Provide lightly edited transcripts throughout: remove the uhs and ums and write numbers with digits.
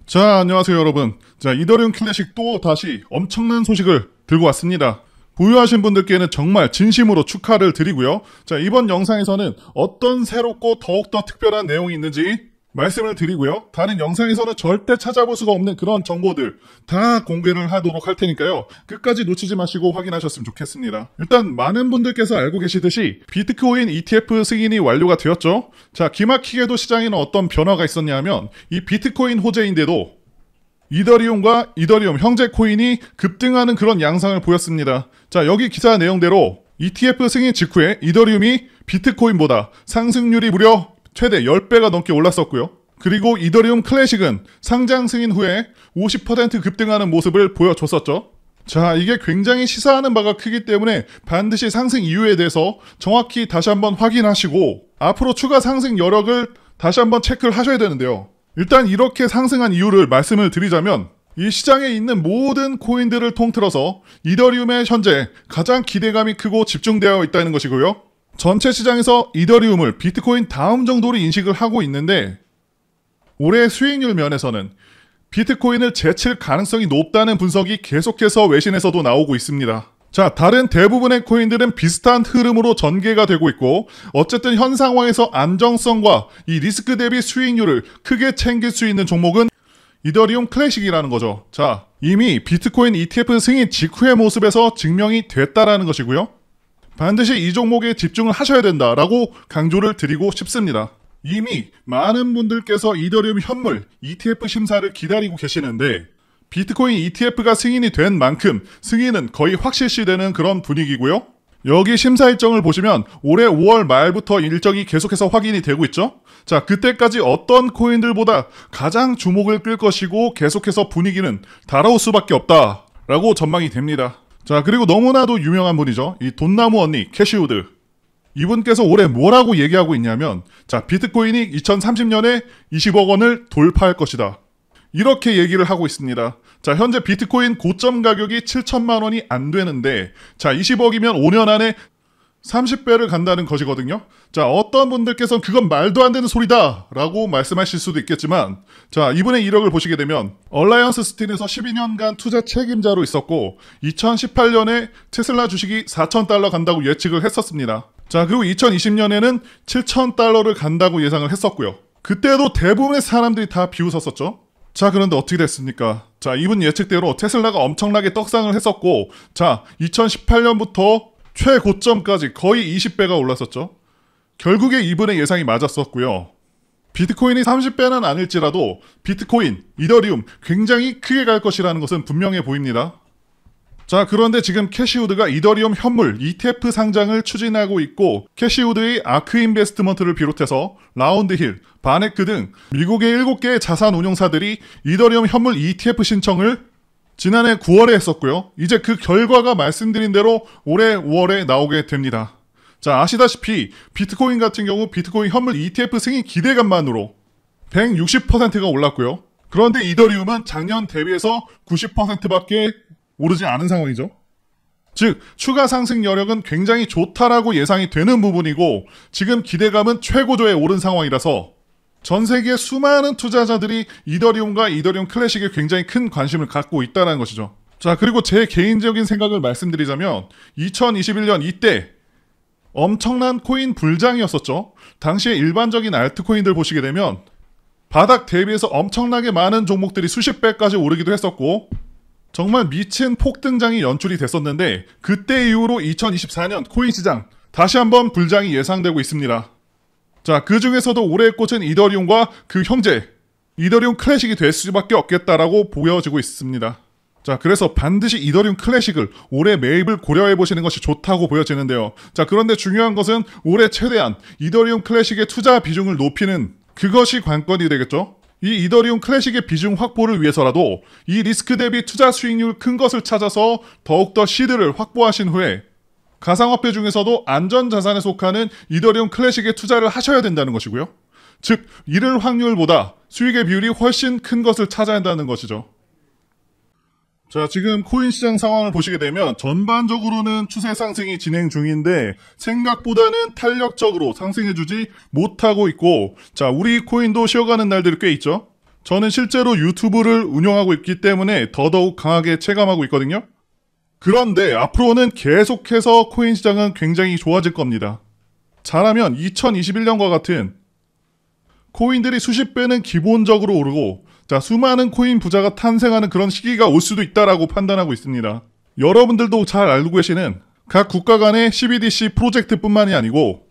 자, 안녕하세요 여러분. 자, 이더리움 클래식 또 다시 엄청난 소식을 들고 왔습니다. 보유하신 분들께는 정말 진심으로 축하를 드리고요. 자, 이번 영상에서는 어떤 새롭고 더욱더 특별한 내용이 있는지 말씀을 드리고요. 다른 영상에서는 절대 찾아볼 수가 없는 그런 정보들 다 공개를 하도록 할 테니까요. 끝까지 놓치지 마시고 확인하셨으면 좋겠습니다. 일단 많은 분들께서 알고 계시듯이 비트코인 ETF 승인이 완료가 되었죠. 자, 기막히게도 시장에는 어떤 변화가 있었냐 하면 이 비트코인 호재인데도 이더리움과 이더리움 형제 코인이 급등하는 그런 양상을 보였습니다. 자, 여기 기사 내용대로 ETF 승인 직후에 이더리움이 비트코인보다 상승률이 무려 최대 10배가 넘게 올랐었고요. 그리고 이더리움 클래식은 상장 승인 후에 50% 급등하는 모습을 보여줬었죠. 자, 이게 굉장히 시사하는 바가 크기 때문에 반드시 상승 이유에 대해서 정확히 다시 한번 확인하시고 앞으로 추가 상승 여력을 다시 한번 체크를 하셔야 되는데요. 일단 이렇게 상승한 이유를 말씀을 드리자면 이 시장에 있는 모든 코인들을 통틀어서 이더리움에 현재 가장 기대감이 크고 집중되어 있다는 것이고요. 전체 시장에서 이더리움을 비트코인 다음 정도로 인식을 하고 있는데 올해 수익률 면에서는 비트코인을 제칠 가능성이 높다는 분석이 계속해서 외신에서도 나오고 있습니다. 자, 다른 대부분의 코인들은 비슷한 흐름으로 전개가 되고 있고 어쨌든 현 상황에서 안정성과 이 리스크 대비 수익률을 크게 챙길 수 있는 종목은 이더리움 클래식이라는 거죠. 자, 이미 비트코인 ETF 승인 직후의 모습에서 증명이 됐다라는 것이고요. 반드시 이 종목에 집중을 하셔야 된다라고 강조를 드리고 싶습니다. 이미 많은 분들께서 이더리움 현물 ETF 심사를 기다리고 계시는데 비트코인 ETF가 승인이 된 만큼 승인은 거의 확실시되는 그런 분위기고요. 여기 심사 일정을 보시면 올해 5월 말부터 일정이 계속해서 확인이 되고 있죠. 자, 그때까지 어떤 코인들보다 가장 주목을 끌 것이고 계속해서 분위기는 달아올 수밖에 없다라고 전망이 됩니다. 자, 그리고 너무나도 유명한 분이죠. 이 돈나무 언니 캐시우드. 이분께서 올해 뭐라고 얘기하고 있냐면 자, 비트코인이 2030년에 20억 원을 돌파할 것이다. 이렇게 얘기를 하고 있습니다. 자, 현재 비트코인 고점 가격이 7천만 원이 안 되는데 자, 20억이면 5년 안에 30배를 간다는 것이거든요. 자, 어떤 분들께서는 그건 말도 안 되는 소리다 라고 말씀하실 수도 있겠지만 자, 이분의 이력을 보시게 되면 얼라이언스 스틴에서 12년간 투자 책임자로 있었고 2018년에 테슬라 주식이 4,000달러 간다고 예측을 했었습니다. 자, 그리고 2020년에는 7,000달러를 간다고 예상을 했었고요. 그때도 대부분의 사람들이 다 비웃었었죠. 자, 그런데 어떻게 됐습니까? 자, 이분 예측대로 테슬라가 엄청나게 떡상을 했었고 자, 2018년부터 최고점까지 거의 20배가 올랐었죠. 결국에 이분의 예상이 맞았었고요. 비트코인이 30배는 아닐지라도 비트코인, 이더리움 굉장히 크게 갈 것이라는 것은 분명해 보입니다. 자, 그런데 지금 캐시우드가 이더리움 현물 ETF 상장을 추진하고 있고 캐시우드의 아크 인베스트먼트를 비롯해서 라운드힐, 바네크 등 미국의 7개의 자산 운용사들이 이더리움 현물 ETF 신청을 지난해 9월에 했었고요. 이제 그 결과가 말씀드린 대로 올해 5월에 나오게 됩니다. 자, 아시다시피 비트코인 같은 경우 비트코인 현물 ETF 승인 기대감만으로 160%가 올랐고요. 그런데 이더리움은 작년 대비해서 90%밖에 오르지 않은 상황이죠. 즉, 추가 상승 여력은 굉장히 좋다라고 예상이 되는 부분이고 지금 기대감은 최고조에 오른 상황이라서 전 세계 수많은 투자자들이 이더리움과 이더리움 클래식에 굉장히 큰 관심을 갖고 있다는 것이죠. 자, 그리고 제 개인적인 생각을 말씀드리자면 2021년 이때 엄청난 코인 불장이었었죠. 당시에 일반적인 알트코인들 보시게 되면 바닥 대비해서 엄청나게 많은 종목들이 수십 배까지 오르기도 했었고 정말 미친 폭등장이 연출이 됐었는데 그때 이후로 2024년 코인 시장 다시 한번 불장이 예상되고 있습니다. 자, 그 중에서도 올해의 꽃은 이더리움과 그 형제 이더리움 클래식이 될 수밖에 없겠다라고 보여지고 있습니다. 자, 그래서 반드시 이더리움 클래식을 올해 매입을 고려해보시는 것이 좋다고 보여지는데요. 자, 그런데 중요한 것은 올해 최대한 이더리움 클래식의 투자 비중을 높이는 그것이 관건이 되겠죠. 이 이더리움 클래식의 비중 확보를 위해서라도 이 리스크 대비 투자 수익률 큰 것을 찾아서 더욱더 시드를 확보하신 후에 가상화폐 중에서도 안전자산에 속하는 이더리움 클래식에 투자를 하셔야 된다는 것이고요. 즉, 잃을 확률보다 수익의 비율이 훨씬 큰 것을 찾아야 한다는 것이죠. 자, 지금 코인 시장 상황을 보시게 되면 전반적으로는 추세 상승이 진행 중인데 생각보다는 탄력적으로 상승해주지 못하고 있고 자, 우리 코인도 쉬어가는 날들이 꽤 있죠. 저는 실제로 유튜브를 운영하고 있기 때문에 더더욱 강하게 체감하고 있거든요. 그런데 앞으로는 계속해서 코인 시장은 굉장히 좋아질 겁니다. 잘하면 2021년과 같은 코인들이 수십 배는 기본적으로 오르고 수많은 코인 부자가 탄생하는 그런 시기가 올 수도 있다라고 판단하고 있습니다. 여러분들도 잘 알고 계시는 각 국가 간의 CBDC 프로젝트뿐만이 아니고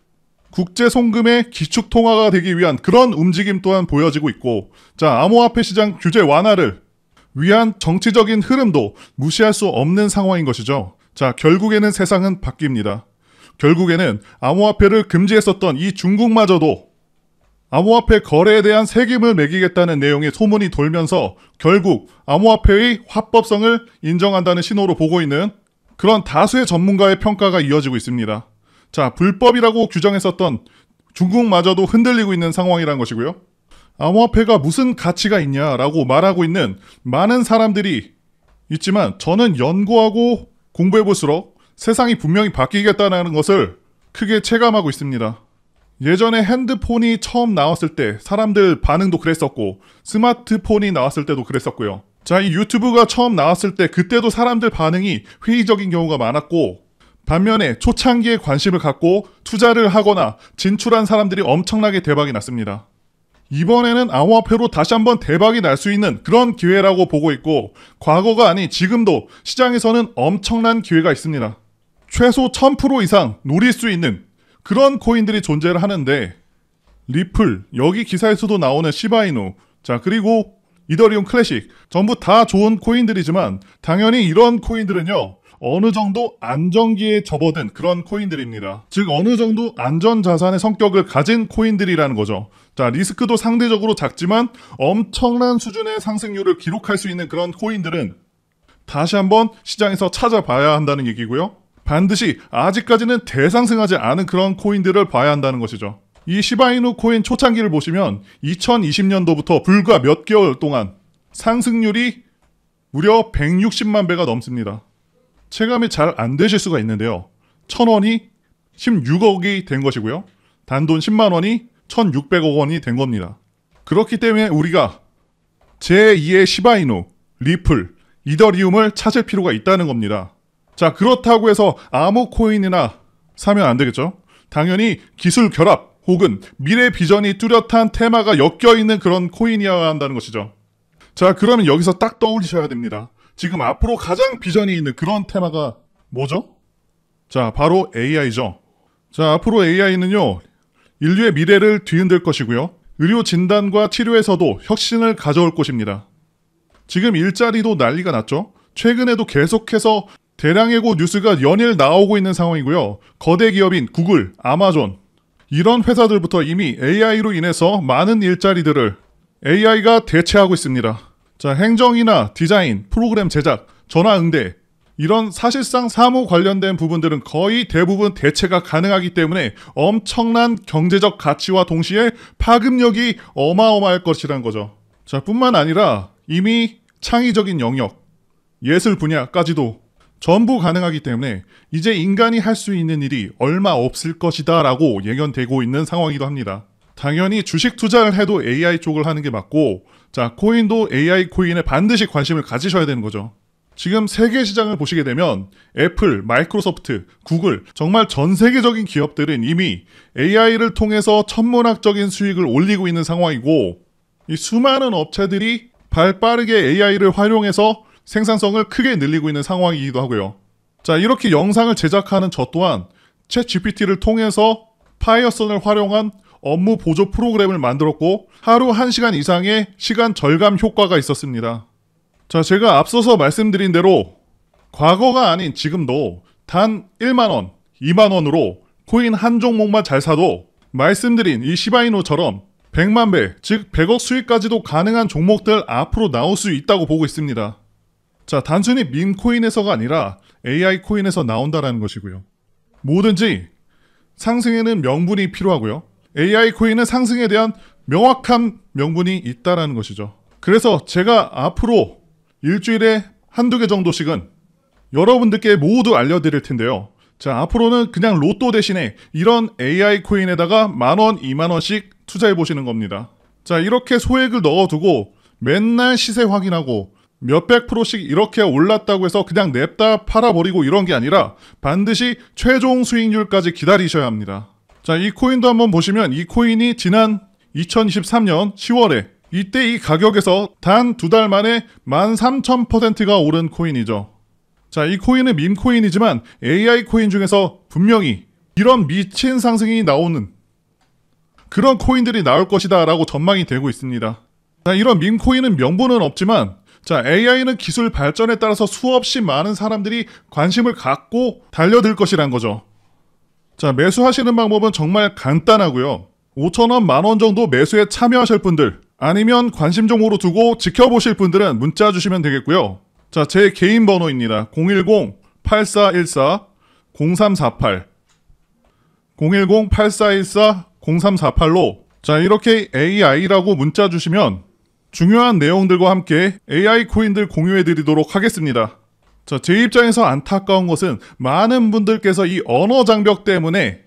국제 송금의 기축 통화가 되기 위한 그런 움직임 또한 보여지고 있고, 암호화폐 시장 규제 완화를 위한 정치적인 흐름도 무시할 수 없는 상황인 것이죠. 결국에는 세상은 바뀝니다. 결국에는 암호화폐를 금지했었던 이 중국마저도 암호화폐 거래에 대한 세금을 매기겠다는 내용의 소문이 돌면서 결국 암호화폐의 합법성을 인정한다는 신호로 보고 있는 그런 다수의 전문가의 평가가 이어지고 있습니다. 불법이라고 규정했었던 중국마저도 흔들리고 있는 상황이라는 것이고요. 암호화폐가 무슨 가치가 있냐라고 말하고 있는 많은 사람들이 있지만 저는 연구하고 공부해볼수록 세상이 분명히 바뀌겠다는 것을 크게 체감하고 있습니다. 예전에 핸드폰이 처음 나왔을 때 사람들 반응도 그랬었고 스마트폰이 나왔을 때도 그랬었고요. 이 유튜브가 처음 나왔을 때 그때도 사람들 반응이 회의적인 경우가 많았고, 반면에 초창기에 관심을 갖고 투자를 하거나 진출한 사람들이 엄청나게 대박이 났습니다. 이번에는 암호화폐로 다시 한번 대박이 날 수 있는 그런 기회라고 보고 있고, 과거가 아닌 지금도 시장에서는 엄청난 기회가 있습니다. 최소 1000% 이상 노릴 수 있는 그런 코인들이 존재를 하는데, 리플, 여기 기사에서도 나오는 시바이누, 그리고 이더리움 클래식, 전부 다 좋은 코인들이지만 당연히 이런 코인들은요, 어느 정도 안정기에 접어든 그런 코인들입니다. 즉 어느 정도 안전자산의 성격을 가진 코인들이라는 거죠. 리스크도 상대적으로 작지만 엄청난 수준의 상승률을 기록할 수 있는 그런 코인들은 다시 한번 시장에서 찾아봐야 한다는 얘기고요. 반드시 아직까지는 대상승하지 않은 그런 코인들을 봐야 한다는 것이죠. 이 시바이누 코인 초창기를 보시면 2020년도부터 불과 몇 개월 동안 상승률이 무려 160만 배가 넘습니다. 체감이 잘 안 되실 수가 있는데요. 1000원이 16억이 된 것이고요. 단돈 10만 원이 1600억 원이 된 겁니다. 그렇기 때문에 우리가 제2의 시바이누, 리플, 이더리움을 찾을 필요가 있다는 겁니다. 그렇다고 해서 아무 코인이나 사면 안 되겠죠. 당연히 기술 결합 혹은 미래 비전이 뚜렷한 테마가 엮여있는 그런 코인이어야 한다는 것이죠. 그러면 여기서 딱 떠올리셔야 됩니다. 지금 앞으로 가장 비전이 있는 그런 테마가 뭐죠? 바로 AI죠. 앞으로 AI는요, 인류의 미래를 뒤흔들 것이고요. 의료 진단과 치료에서도 혁신을 가져올 것입니다. 지금 일자리도 난리가 났죠. 최근에도 계속해서 대량의 뉴스가 연일 나오고 있는 상황이고요. 거대 기업인 구글, 아마존, 이런 회사들부터 이미 AI로 인해서 많은 일자리들을 AI가 대체하고 있습니다. 행정이나 디자인, 프로그램 제작, 전화응대, 이런 사실상 사무 관련된 부분들은 거의 대부분 대체가 가능하기 때문에 엄청난 경제적 가치와 동시에 파급력이 어마어마할 것이라는 거죠. 뿐만 아니라 이미 창의적인 영역, 예술 분야까지도 전부 가능하기 때문에 이제 인간이 할 수 있는 일이 얼마 없을 것이다 라고 예견되고 있는 상황이기도 합니다. 당연히 주식 투자를 해도 AI 쪽을 하는 게 맞고, 코인도 AI 코인에 반드시 관심을 가지셔야 되는 거죠. 지금 세계 시장을 보시게 되면 애플, 마이크로소프트, 구글, 정말 전 세계적인 기업들은 이미 AI를 통해서 천문학적인 수익을 올리고 있는 상황이고, 이 수많은 업체들이 발빠르게 AI를 활용해서 생산성을 크게 늘리고 있는 상황이기도 하고요. 이렇게 영상을 제작하는 저 또한 챗GPT를 통해서 파이어선을 활용한 업무 보조 프로그램을 만들었고 하루 1시간 이상의 시간 절감 효과가 있었습니다. 제가 앞서서 말씀드린 대로 과거가 아닌 지금도 단 1만원, 2만원으로 코인 한 종목만 잘 사도 말씀드린 이 시바이누처럼 100만 배, 즉 100억 수익까지도 가능한 종목들 앞으로 나올 수 있다고 보고 있습니다. 단순히 밈코인에서가 아니라 AI 코인에서 나온다라는 것이고요. 뭐든지 상승에는 명분이 필요하고요. AI 코인은 상승에 대한 명확한 명분이 있다라는 것이죠. 그래서 제가 앞으로 일주일에 한두 개 정도씩은 여러분들께 모두 알려드릴 텐데요. 앞으로는 그냥 로또 대신에 이런 AI 코인에다가 10,000원, 20,000원씩 투자해 보시는 겁니다. 이렇게 소액을 넣어두고 맨날 시세 확인하고 몇백 프로씩 이렇게 올랐다고 해서 그냥 냅다 팔아버리고 이런 게 아니라 반드시 최종 수익률까지 기다리셔야 합니다. 자, 이 코인도 한번 보시면 이 코인이 지난 2023년 10월에 이때 이 가격에서 단 2달 만에 13,000%가 오른 코인이죠. 자, 이 코인은 밈코인이지만 AI 코인 중에서 분명히 이런 미친 상승이 나오는 그런 코인들이 나올 것이다 라고 전망이 되고 있습니다. 자, 이런 밈코인은 명분은 없지만 자, AI는 기술 발전에 따라서 수없이 많은 사람들이 관심을 갖고 달려들 것이란 거죠. 자, 매수하시는 방법은 정말 간단하고요. 5,000원, 만원 정도 매수에 참여하실 분들, 아니면 관심 종목으로 두고 지켜보실 분들은 문자 주시면 되겠고요. 자, 제 개인 번호입니다. 010-8414-0348 010-8414-0348로 자, 이렇게 AI라고 문자 주시면 중요한 내용들과 함께 AI 코인들 공유해드리도록 하겠습니다. 자, 제 입장에서 안타까운 것은 많은 분들께서 이 언어 장벽 때문에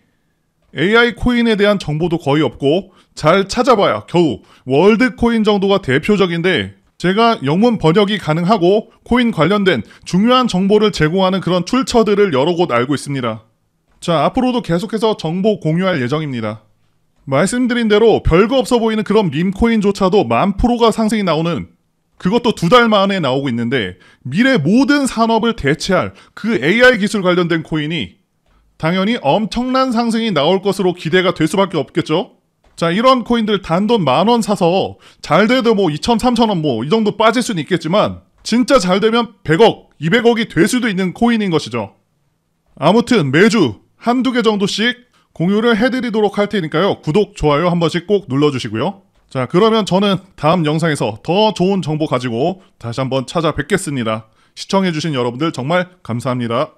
AI 코인에 대한 정보도 거의 없고 잘 찾아봐야 겨우 월드코인 정도가 대표적인데 제가 영문 번역이 가능하고 코인 관련된 중요한 정보를 제공하는 그런 출처들을 여러 곳 알고 있습니다. 자, 앞으로도 계속해서 정보 공유할 예정입니다. 말씀드린 대로 별거 없어 보이는 그런 밈코인조차도 10,000%가 상승이 나오는 그것도 2달 만에 나오고 있는데 미래 모든 산업을 대체할 그 AI 기술 관련된 코인이 당연히 엄청난 상승이 나올 것으로 기대가 될 수밖에 없겠죠. 자, 이런 코인들 단돈 10,000원 사서 잘 돼도 뭐 2,000, 3,000원 뭐 이 정도 빠질 수는 있겠지만 진짜 잘 되면 100억, 200억이 될 수도 있는 코인인 것이죠. 아무튼 매주 한두 개 정도씩 공유를 해드리도록 할 테니까요. 구독, 좋아요 한 번씩 꼭 눌러주시고요. 자, 그러면 저는 다음 영상에서 더 좋은 정보 가지고 다시 한번 찾아뵙겠습니다. 시청해주신 여러분들 정말 감사합니다.